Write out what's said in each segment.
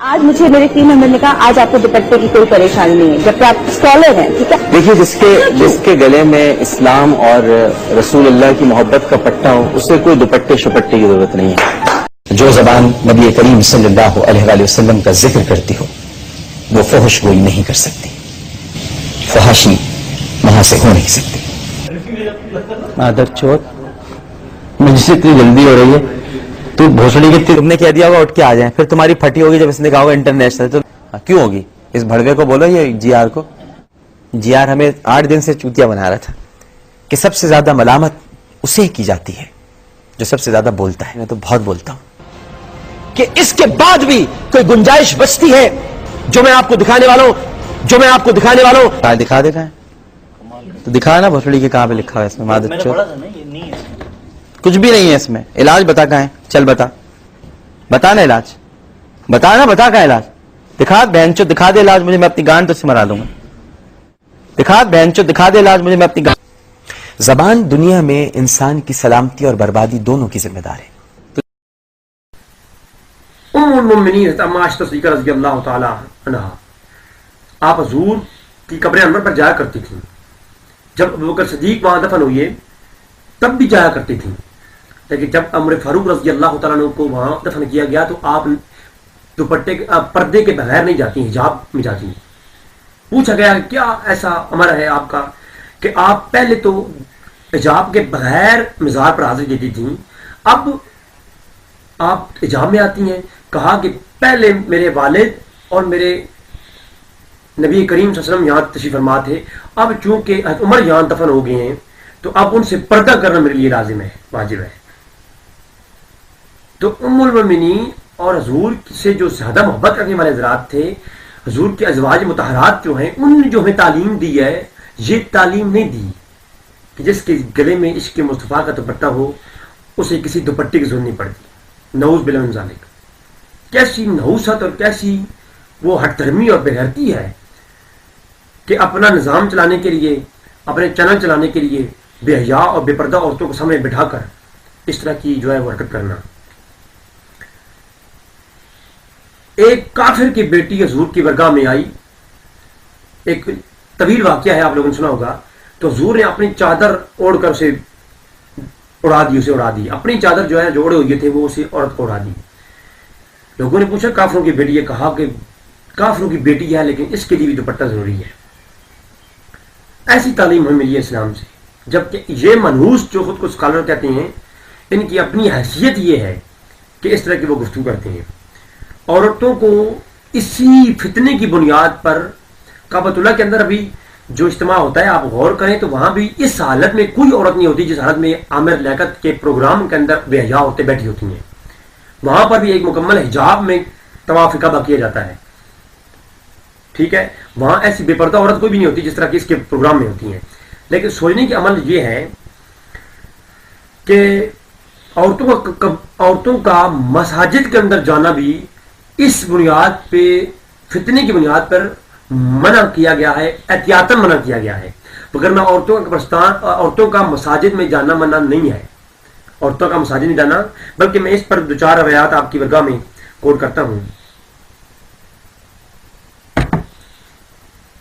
آج مجھے میرے ٹیم ممبر نے کہا آج آپ کو دوپٹے کی کوئی پریشانی نہیں ہے، جبکہ آپ اسکالر ہیں، ٹھیک ہے. دیکھیے جس کے گلے میں اسلام اور رسول اللہ کی محبت کا پٹا ہو اسے کوئی دوپٹے شپٹے کی ضرورت نہیں ہے. جو زبان نبی کریم صلی اللہ علیہ وآلہ وسلم کا ذکر کرتی ہو وہ فحش گوئی نہیں کر سکتی، فحاشی وہاں سے ہو نہیں سکتی. مادر چوت مجھ سے اتنی جلدی ہو رہی ہے، تو بھوسڑی کی تم نے کہہ دیا ہوگا اٹھ کے آ جائیں، پھر تمہاری پھٹی ہوگی جب اس نے کہا ہوگا انٹرنیشنل. تو کیوں ہوگی؟ اس بھڑوے کو بولو یہ جی آر کو. جی آر ہمیں 8 دن سے چوتیا بنا رہا تھا کہ سب سے زیادہ ملامت اسے کی جاتی ہے جو سب سے زیادہ بولتا ہے. میں تو بہت بولتا ہوں کہ اس کے بعد بھی کوئی گنجائش بچتی ہے جو میں آپ کو دکھانے والا ہوں. کہاں دکھا دے کہاں تو دکھا نا بھوسڑی کے کہاں پہ لکھا ہوا ہے اس میں مادر چوت. کچھ بھی نہیں ہے اس میں. علاج بتا کہاں ہے؟ چل بتا نا علاج بتا کہاں علاج دکھا بہنچو دکھا دے علاج مجھے، میں اپنی گانڈ تو سے مرا دوں گا. دکھا بہنچو دکھا دے علاج مجھے، میں اپنی گانڈ. زبان دنیا میں انسان کی سلامتی اور بربادی دونوں کی ذمہ دار ہے. ام المؤمنین حضرت عائشہ صدیقہ رضی اللہ تعالی عنہا آپ حضور کی قبر انور پر جایا کرتی تھیں. جب ابوبکر صدیق وہاں دفن ہوئے تب بھی جایا کرتی تھیں، لیکن جب عمر فاروق رضی اللہ تعالیٰ عنہ کو وہاں دفن کیا گیا تو آپ دوپٹے پردے کے بغیر نہیں جاتی، حجاب میں جاتی ہیں. پوچھا گیا کہ کیا ایسا عمل ہے آپ کا کہ آپ پہلے تو حجاب کے بغیر مزار پر حاضری دیتی تھیں، اب آپ حجاب میں آتی ہیں؟ کہا کہ پہلے میرے والد اور میرے نبی کریم صلی اللہ علیہ وسلم یہاں تشریف فرما تھے، اب چونکہ عمر یہاں دفن ہو گئے ہیں تو اب ان سے پردہ کرنا میرے لیے لازم ہے، واجب ہے. تو ام المؤمنین اور حضور سے جو زیادہ محبت رکھنے والے حضرات تھے، حضور کے ازواج مطہرات جو ہیں، ان نے جو ہمیں تعلیم دی ہے یہ تعلیم نہیں دی کہ جس کے گلے میں عشق مصطفیٰ کا دوپٹہ ہو اسے کسی دوپٹے کی ضرورت نہیں پڑتی. نعوذ باللہ من ذالک. کیسی نحوست اور کیسی وہ ہٹ دھرمی اور بے غیرتی ہے کہ اپنا نظام چلانے کے لیے، اپنے چینل چلانے کے لیے بے حیا اور بے پردہ عورتوں کو سامنے بٹھا کر اس طرح کی جو ہے وہ حرکت کرنا. ایک کافر کی بیٹی حضور کی برگاہ میں آئی، ایک طویل واقعہ ہے، آپ لوگوں نے سنا ہوگا. تو حضور نے اپنی چادر اوڑھ کر اسے اڑا دی. اپنی چادر جو ہے جو اوڑے ہوئے تھے وہ اسے عورت کو اڑا دی. لوگوں نے پوچھا کافروں کی بیٹی ہے؟ کہا کہ کافروں کی بیٹی ہے لیکن اس کے لیے بھی دوپٹہ ضروری ہے. ایسی تعلیم ہمیں ملی ہے اسلام سے. جبکہ یہ منحوس جو خود کو اسکالر کہتے ہیں، ان کی اپنی حیثیت یہ ہے کہ اس طرح کی وہ گفتگو کرتے ہیں. عورتوں کو اسی فتنے کی بنیاد پر کعبۃ اللہ کے اندر ابھی جو اجتماع ہوتا ہے آپ غور کریں تو وہاں بھی اس حالت میں کوئی عورت نہیں ہوتی جس حالت میں عامر لیاقت کے پروگرام کے اندر بے حیا ہوتے بیٹھی ہوتی ہیں. وہاں پر بھی ایک مکمل حجاب میں طواف کعبہ کیا جاتا ہے، ٹھیک ہے. وہاں ایسی بے پردہ عورت کوئی بھی نہیں ہوتی جس طرح کی اس کے پروگرام میں ہوتی ہیں. لیکن سوچنے کی عمل یہ ہے کہ عورتوں کا مساجد کے اندر جانا بھی اس بنیاد پہ فتنے کی بنیاد پر منع کیا گیا ہے، احتیاطاً منع کیا گیا ہے. وگرنہ عورتوں کا مساجد میں جانا منع نہیں ہے، عورتوں کا مساجد نہیں جانا. بلکہ میں اس پر 2-4 روایات آپ کی برگاہ میں کوٹ کرتا ہوں.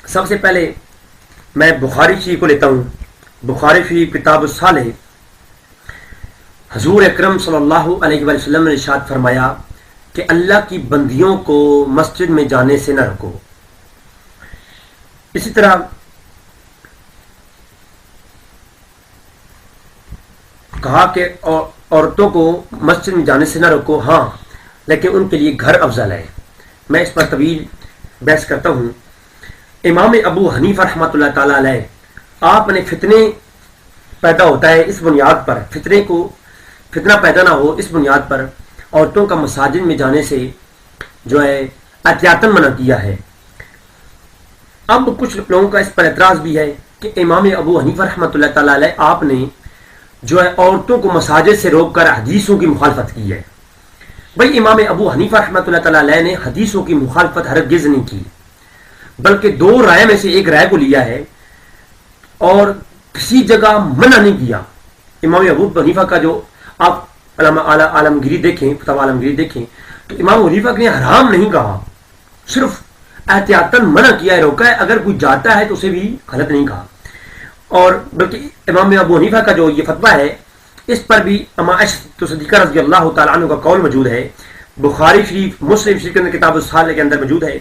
سب سے پہلے میں بخاری شریف کو لیتا ہوں. بخاری شریف کتاب الصالح. حضور اکرم صلی اللہ علیہ وسلم نے ارشاد فرمایا کہ اللہ کی بندیوں کو مسجد میں جانے سے نہ رکو. اسی طرح کہا کہ عورتوں کو مسجد میں جانے سے نہ رکو، ہاں لیکن ان کے لیے گھر افضل ہے. میں اس پر طویل بحث کرتا ہوں. امام ابو حنیفہ رحمۃ اللہ تعالی علیہ آپ نے فتنے پیدا ہوتا ہے اس بنیاد پر، فتنہ پیدا نہ ہو اس بنیاد پر عورتوں کا مساجد میں جانے سے جو ہے احتیاطاً منع کیا ہے. اب کچھ لوگوں کا اس پر اعتراض بھی ہے کہ امام ابو حنیفہ رحمۃ اللہ تعالی علیہ آپ نے جو ہے عورتوں کو مساجد سے روک کر حدیثوں کی مخالفت کی ہے. بھائی امام ابو حنیفہ رحمۃ اللہ تعالی علیہ نے حدیثوں کی مخالفت ہرگز نہیں کی، بلکہ 2 رائے میں سے ایک رائے کو لیا ہے اور کسی جگہ منع نہیں کیا. امام ابو حنیفہ کا جو آپ عالمگیری دیکھیں، فتاوی عالمگیری دیکھیں تو امام حنیفہ نے حرام نہیں کہا, صرف احتیاطاً منع کیا ہے, روکا ہے. اگر کوئی جاتا ہے تو اسے بھی غلط نہیں کہا. اور بلکہ امام ابو حنیفہ کا جو یہ فتویٰ ہے اس پر بھی اما عائشہ صدیقہ رضی اللہ تعالیٰ عنہ کا قول موجود ہے. بخاری شریف, مسلم شریف کے اندر کتاب الصالح کے اندر موجود ہے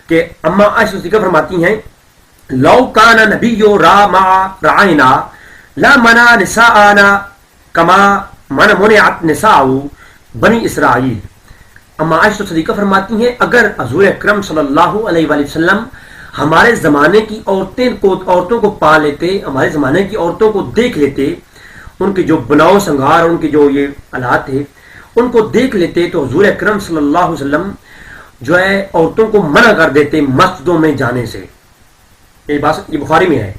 کہ اما عائشہ صدیقہ فرماتی ہیں لو کان نبی را مع رعینا لا منع نساءنا کما منعت نساء بنی اسرائیل. اما عائشہ صدیقہ فرماتی ہیں اگر حضور اکرم صلی اللہ علیہ وآلہ وسلم ہمارے زمانے کی عورتوں کو پا لیتے, ہمارے زمانے کی عورتوں کو دیکھ لیتے, ان کے جو بناؤ سنگار, ان کے جو یہ آلات تھے ان کو دیکھ لیتے, تو حضور اکرم صلی اللہ علیہ وسلم جو ہے عورتوں کو منع کر دیتے مسجدوں میں جانے سے. یہ بات یہ بخاری میں ہے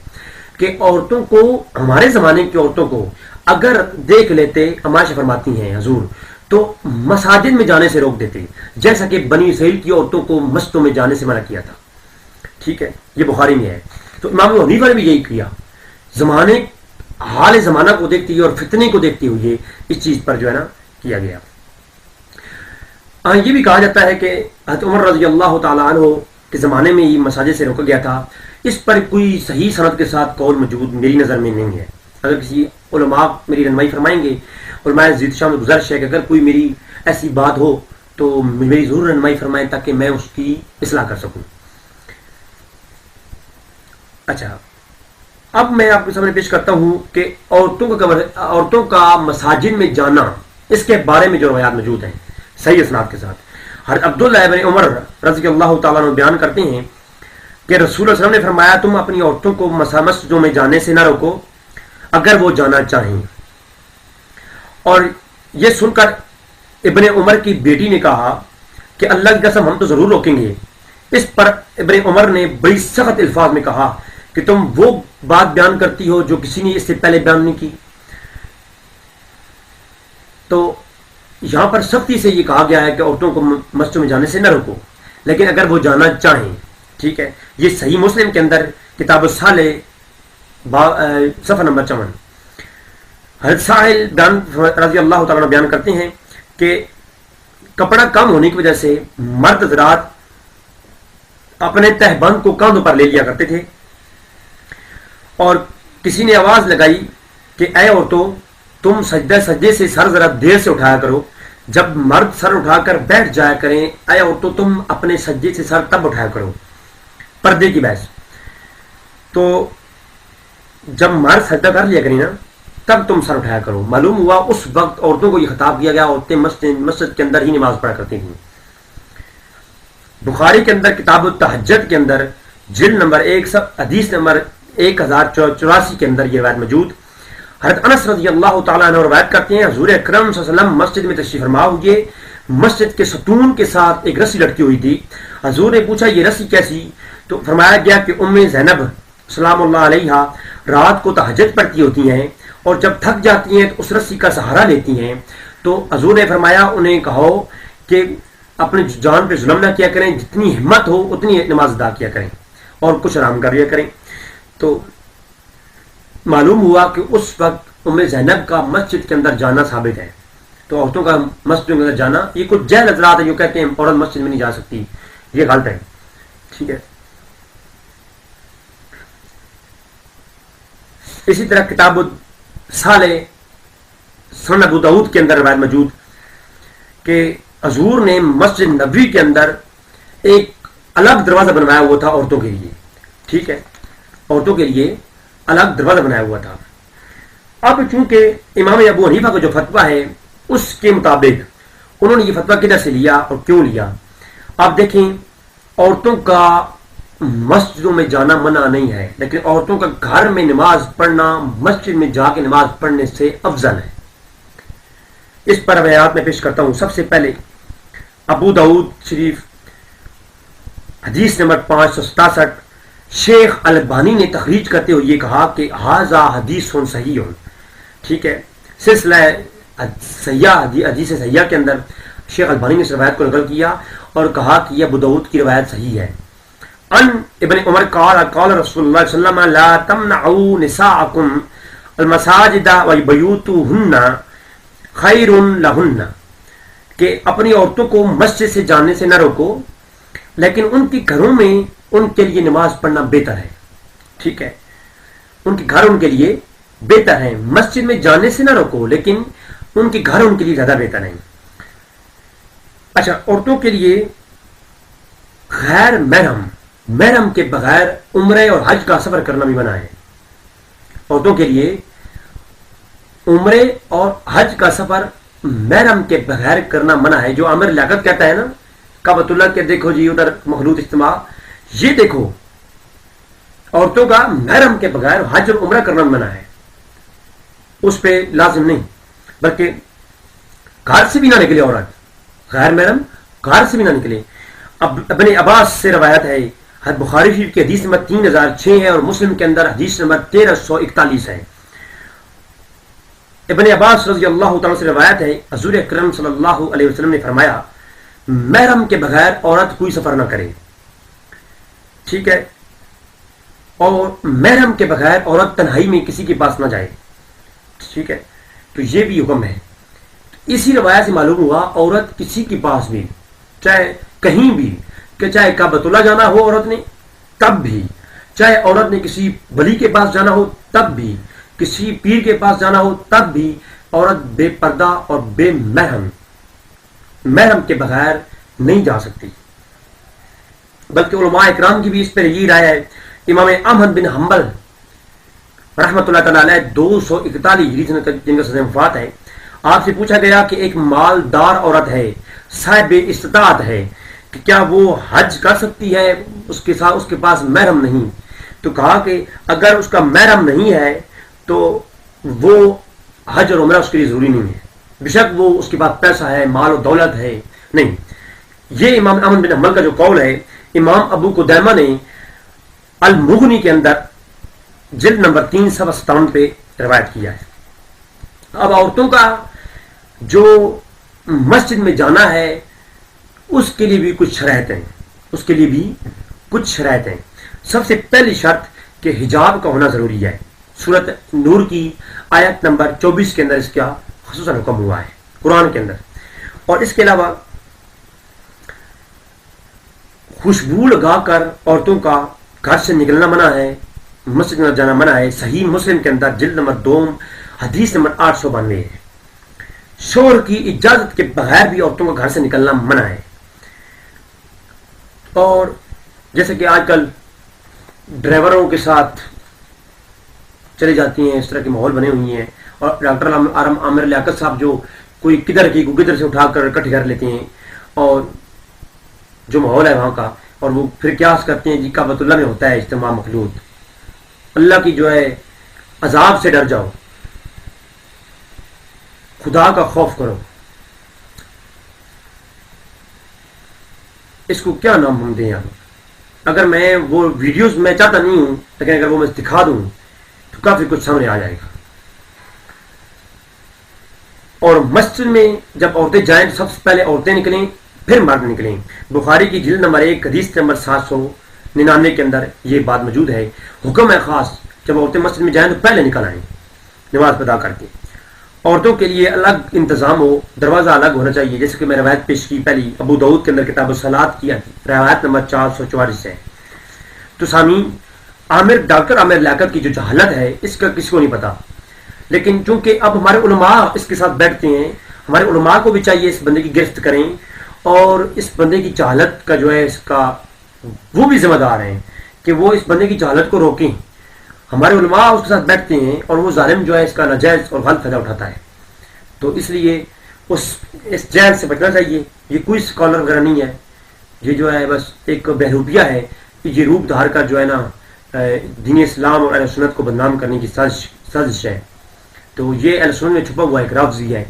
کہ عورتوں کو, ہمارے زمانے کی عورتوں کو اگر دیکھ لیتے, عائشہ فرماتی ہیں حضور, تو مساجد میں جانے سے روک دیتے, جیسا کہ بنی اسرائیل کی عورتوں کو مسجدوں میں جانے سے منع کیا تھا. ٹھیک ہے, یہ بخاری میں ہے. تو امام حنیفہ نے بھی یہی کیا, زمانے حال زمانہ کو دیکھتے ہوئے اور فتنے کو دیکھتے ہوئے اس چیز پر جو ہے نا کیا گیا. یہ بھی کہا جاتا ہے کہ حضرت عمر رضی اللہ تعالیٰ عنہ کے زمانے میں یہ مساجد سے روکا گیا تھا. اس پر کوئی صحیح سند کے ساتھ قول موجود میری نظر میں نہیں ہے. اگر کسی علماء میری رہنمائی فرمائیں گے, علماء زید شاہ میں گزارش ہے کہ اگر کوئی میری ایسی بات ہو تو میری ضرور رہنمائی فرمائیں تاکہ میں اس کی اصلاح کر سکوں. اچھا, اب میں آپ کے سامنے پیش کرتا ہوں کہ عورتوں کا مساجد میں جانا, اس کے بارے میں جو روایات موجود ہیں صحیح اسناد کے ساتھ. حضرت عبداللہ ابن عمر رضی اللہ تعالیٰ عنہ بیان کرتے ہیں کہ رسول اللہ صلی اللہ علیہ وسلم نے فرمایا تم اپنی عورتوں کو مسجدوں میں جانے سے نہ روکو اگر وہ جانا چاہیں. اور یہ سن کر ابن عمر کی بیٹی نے کہا کہ اللہ کی قسم ہم تو ضرور روکیں گے. اس پر ابن عمر نے بڑی سخت الفاظ میں کہا کہ تم وہ بات بیان کرتی ہو جو کسی نے اس سے پہلے بیان نہیں کی. تو یہاں پر سختی سے یہ کہا گیا ہے کہ عورتوں کو مسجد میں جانے سے نہ روکو, لیکن اگر وہ جانا چاہیں. ٹھیک ہے, یہ صحیح مسلم کے اندر کتاب الصالح صفحہ نمبر 54. حضرت ساحل رضی اللہ تعالیٰ بیان کرتے ہیں کہ کپڑا کم ہونے کی وجہ سے مرد حضرات اپنے تہبند کو کاندھوں پر لے لیا کرتے تھے, اور کسی نے آواز لگائی کہ اے عورتوں تم سجدے سے سر ذرا دیر سے اٹھایا کرو, جب مرد سر اٹھا کر بیٹھ جایا کریں, اے عورتوں تم اپنے سجدے سے سر تب اٹھایا کرو, پردے کی بحث. تو جب مرد سجدہ کر لیا کریں نا تب تم سر اٹھایا کرو. معلوم ہوا اس وقت عورتوں کو یہ خطاب کیا گیا, عورتیں مسجد کے اندر ہی نماز پڑھا کرتی تھیں. بخاری کے اندر کتاب التہجد کے اندر جلد نمبر 1 حدیث نمبر 1084 کے اندر یہ روایت موجود. حضرت انس رضی اللہ تعالیٰ عنہ روایت کرتے ہیں حضور اکرم صلی اللہ علیہ وسلم مسجد میں تشریف فرما ہوئے, مسجد کے ستون کے ساتھ ایک رسی لٹکی ہوئی تھی. حضور نے پوچھا یہ رسی کیسی؟ تو فرمایا گیا کہ ام زینب سلام اللہ علیہا رات کو تہجد پڑھتی ہوتی ہیں اور جب تھک جاتی ہیں تو اس رسی کا سہارا لیتی ہیں. تو حضور نے فرمایا انہیں کہو کہ اپنے جان پہ ظلم نہ کیا کریں, جتنی ہمت ہو اتنی نماز ادا کیا کریں اور کچھ آرام کر لیا کریں. تو معلوم ہوا کہ اس وقت ام زینب کا مسجد کے اندر جانا ثابت ہے. تو عورتوں کا مسجد کے اندر جانا, یہ کچھ جہل حضرات ہیں جو کہتے ہیں عورت مسجد میں نہیں جا سکتی, یہ غلط ہے. ٹھیک ہے. اسی طرح کتاب الصالح سنن ابو داؤد کے اندر روایت موجود کہ حضور نے مسجد نبوی کے اندر ایک الگ دروازہ بنوایا ہوا تھا عورتوں کے لیے. ٹھیک ہے, عورتوں کے لیے الگ دروازہ بنایا ہوا تھا. اب چونکہ امام ابو حنیفہ کا جو فتویٰ ہے اس کے مطابق انہوں نے یہ فتویٰ کدھر سے لیا اور کیوں لیا. آپ دیکھیں, عورتوں کا مسجدوں میں جانا منع نہیں ہے, لیکن عورتوں کا گھر میں نماز پڑھنا مسجد میں جا کے نماز پڑھنے سے افضل ہے. اس پر روایات میں پیش کرتا ہوں. سب سے پہلے ابو داؤد شریف حدیث نمبر 567 شیخ البانی نے تخریج کرتے ہوئے یہ کہا کہ ھذا حدیث صحیح. ٹھیک ہے, سلسلہ صحیحہ حدیث صحیحہ کے اندر شیخ البانی نے اس روایت کو نقل کیا اور کہا کہ یہ ابو داؤد کی روایت صحیح ہے. ان ابن عمر قال قال رسول اللہ صلی اللہ علیہ وسلم لا تمنعوا نساءکم المساجد وبیوتهن خیر لهن, کہ اپنی عورتوں کو مسجد سے جانے سے نہ روکو، لیکن ان کے گھروں میں ان کے لیے نماز پڑھنا بہتر ہے. ٹھیک ہے، ان کے گھر ان کے لیے بہتر ہے. مسجد میں جانے سے نہ روکو، لیکن ان کے گھر ان کے لیے زیادہ بہتر ہیں. اچھا، عورتوں کے لیے غیر محرم کے بغیر عمرے اور حج کا سفر کرنا بھی منع ہے. عورتوں کے لیے عمرے اور حج کا سفر محرم کے بغیر کرنا منع ہے. جو عامر لیاقت کہتا ہے نا کعبۃ اللہ کے دیکھو جی ادھر مخلوط اجتماع، یہ دیکھو عورتوں کا محرم کے بغیر حج اور عمرہ کرنا منع ہے. اس پہ لازم نہیں، بلکہ گھر سے بھی نہ نکلے عورت، غیر محرم گھر سے بھی نہ نکلے. اب ابن عباس سے روایت ہے، بخاری شریف کی حدیث نمبر 3006 ہے اور مسلم کے اندر حدیث نمبر 1341 ہے. ابن عباس رضی اللہ تعالیٰ سے روایت ہے، حضور اکرم صلی اللہ علیہ وسلم نے فرمایا محرم کے بغیر عورت کوئی سفر نہ کرے. ٹھیک ہے، اور محرم کے بغیر عورت تنہائی میں کسی کے پاس نہ جائے. ٹھیک ہے، تو یہ بھی حکم ہے. اسی روایت سے معلوم ہوا عورت کسی کے پاس بھی، چاہے کہیں بھی، کہ چاہے کعبۃ اللہ جانا ہو عورت نے تب بھی، چاہے عورت نے کسی ولی کے پاس جانا ہو تب بھی، کسی پیر کے پاس جانا ہو تب بھی، عورت بے پردہ اور بے محرم کے بغیر نہیں جا سکتی. بلکہ علماء اکرام کی بھی اس پر یہ رائے ہے. امام احمد بن حنبل رحمۃ اللہ تعالی علیہ 241 ہجری جن کا سن وفات ہے، آپ سے پوچھا گیا کہ ایک مالدار عورت ہے، صاحب استطاعت ہے، کہ کیا وہ حج کر سکتی ہے، اس کے ساتھ اس کے پاس محرم نہیں؟ تو کہا کہ اگر اس کا محرم نہیں ہے تو وہ حج اور عمرہ اس کے لیے ضروری نہیں ہے، بے شک وہ اس کے پاس پیسہ ہے، مال و دولت ہے نہیں. یہ امام احمد بن حنبل کا جو قول ہے، امام ابو قدامہ نے المغنی کے اندر جلد نمبر 357 پہ روایت کیا ہے. اب عورتوں کا جو مسجد میں جانا ہے اس کے لیے بھی کچھ شرائط ہیں. سب سے پہلی شرط کہ حجاب کا ہونا ضروری ہے. سورۃ نور کی آیت نمبر 24 کے اندر اس کا خصوصاً حکم ہوا ہے قرآن کے اندر. اور اس کے علاوہ خوشبو لگا کر عورتوں کا گھر سے نکلنا منع ہے، مسجد میں جانا منع ہے. صحیح مسلم کے اندر جلد نمبر 2 حدیث نمبر 892 ہے. شوہر کی اجازت کے بغیر بھی عورتوں کا گھر سے نکلنا منع ہے. اور جیسے کہ آج کل ڈرائیوروں کے ساتھ چلی جاتی ہیں، اس طرح کے ماحول بنے ہوئے ہیں. اور ڈاکٹر عامر لیاقت صاحب جو کوئی کدھر سے اٹھا کر اکٹھے کر لیتے ہیں، اور جو ماحول ہے وہاں کا، اور وہ پھر قیاس کرتے ہیں جی کعبۃ اللہ میں ہوتا ہے اجتماع مخلوط. اللہ کی جو ہے عذاب سے ڈر جاؤ، خدا کا خوف کرو. اس کو کیا نام ہم دیں یار؟ اگر میں وہ ویڈیوز میں چاہتا نہیں ہوں، لیکن اگر وہ میں دکھا دوں تو کافی کچھ سامنے آ جائے گا. اور مسجد میں جب عورتیں جائیں تو سب سے پہلے عورتیں نکلیں پھر مرد نکلیں. بخاری کی جلد نمبر 1 حدیث نمبر 799 کے اندر یہ بات موجود ہے. حکم ہے خاص، جب عورتیں مسجد میں جائیں تو پہلے نکل آئیں نماز ادا کر کے. عورتوں کے لیے الگ انتظام ہو، دروازہ الگ ہونا چاہیے. جیسے کہ میں روایت پیش کی پہلی ابو داؤد کے اندر کتاب الصلاۃ کی روایت نمبر 444 ہے. تو سامعین، ڈاکٹر عامر لیاقت کی جو جہالت ہے اس کا کسی کو نہیں پتا، لیکن چونکہ اب ہمارے علماء اس کے ساتھ بیٹھتے ہیں، ہمارے علماء کو بھی چاہیے اس بندے کی گرفت کریں اور اس بندے کی جہالت کا جو ہے اس کا وہ بھی ذمہ دار ہیں کہ وہ اس بندے کی جہالت کو روکیں. ہمارے علماء اس کے ساتھ بیٹھتے ہیں اور وہ ظالم جو ہے اس کا ناجائز اور غلط فائدہ اٹھاتا ہے. تو اس لیے اس جہل سے بچنا چاہیے. یہ کوئی اسکالر وغیرہ نہیں ہے، یہ جو ہے بس ایک بہروپیہ ہے، یہ روپ دھار کر جو ہے نا دین اسلام اور اہل سنت کو بدنام کرنے کی سازش ہے. تو یہ اہل سنت میں چھپا ہوا ایک رافضی ہے.